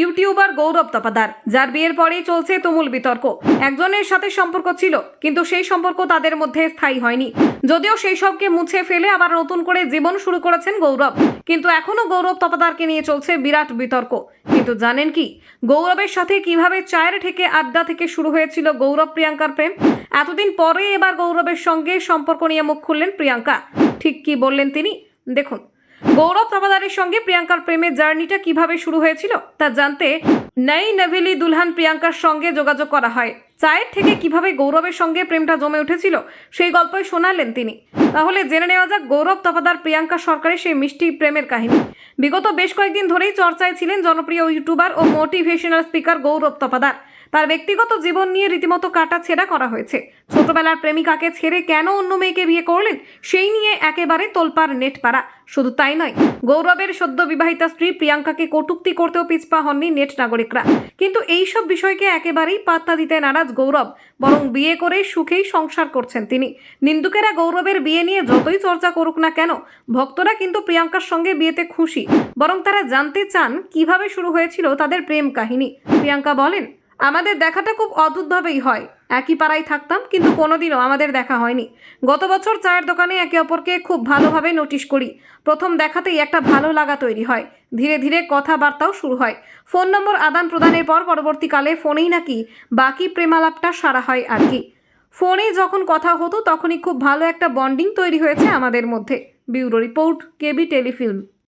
YouTuber গৌরব তপাদার, যার বিয়ের পরেই চলছে তুমুল বিতর্ক। একজনের সাথে সম্পর্ক ছিল, কিন্তু সেই সম্পর্ক তাদের মধ্যে স্থায়ী হয়নি। যদিও সেই সবকে মুছে ফেলে আবার নতুন করে জীবন শুরু করেছেন গৌরব, কিন্তু এখনো গৌরব তপাদারকে নিয়ে চলছে বিরাট বিতর্ক। কিন্তু জানেন কি, গৌরবের সাথে কিভাবে চায়ের ঠেকে আড্ডা থেকে শুরু হয়েছিল গৌরব প্রিয়াঙ্কার প্রেম? এতদিন পরে এবার গৌরবের সঙ্গে সম্পর্ক নিয়ে মুখ খুললেন প্রিয়াঙ্কা। ঠিক কি বললেন তিনি, দেখুন। গৌরব তপাদারের সঙ্গে প্রিয়াঙ্কার প্রেমের জার্নিটা কিভাবে শুরু হয়েছিল তা জানতে নই নভেলি দুলহান প্রিয়াঙ্কার সঙ্গে যোগাযোগ করা হয়। চায়ের থেকে কিভাবে গৌরবের সঙ্গে প্রেমটা জমে উঠেছিল সেই গল্পই শোনালেন তিনি। তাহলে জেনে নেওয়া যাক গৌরব তপাদার প্রিয়াঙ্কা সরকারের সেই মিষ্টি প্রেমের কাহিনী। বিগত বেশ কয়েকদিন ধরেই চর্চায় ছিলেন জনপ্রিয় ইউটিউবার ও মোটিভেশনাল স্পিকার গৌরব তপাদার। তার ব্যক্তিগত জীবন নিয়ে রীতিমতো কাটাছেঁড়া করা হয়েছে। ছোটবেলার প্রেমিকাকে ছেড়ে কেন অন্য মেয়েকে বিয়ে করলেন সেই নিয়ে একেবারে তোলপাড় নেটপাড়া। শুধু তাই নয়, গৌরবের সদ্য বিবাহিতা স্ত্রী প্রিয়াঙ্কাকে কটূক্তি করতেও পিছপা হননি নেট নাগরিকরা। কিন্তু এইসব বিষয়কে একেবারেই পাত্তা দিতে নারাজ গৌরব, বরং বিয়ে করে সুখেই সংসার করছেন তিনি। নিন্দুকেরা গৌরবের বিয়ে নিয়ে যতই চর্চা করুক না কেন, ভক্তরা কিন্তু প্রিয়াঙ্কার সঙ্গে বিয়েতে খুশি। বরং তারা জানতে চান কিভাবে শুরু হয়েছিল তাদের প্রেম কাহিনী। প্রিয়াঙ্কা বলেন, আমাদের দেখাটা খুব অদ্ভুতভাবেই হয়। একই পাড়ায় থাকতাম, কিন্তু কোনোদিনও আমাদের দেখা হয়নি। গত বছর চায়ের দোকানে একে অপরকে খুব ভালোভাবে নোটিশ করি। প্রথম দেখাতেই একটা ভালো লাগা তৈরি হয়। ধীরে ধীরে কথাবার্তাও শুরু হয়। ফোন নম্বর আদান প্রদানের পর পরবর্তীকালে ফোনেই নাকি বাকি প্রেমালাপটা সারা হয় আর কি। ফোনে যখন কথা হতো তখনই খুব ভালো একটা বন্ডিং তৈরি হয়েছে আমাদের মধ্যে। ব্যুরো রিপোর্ট, কেবি টেলিফিল্ম।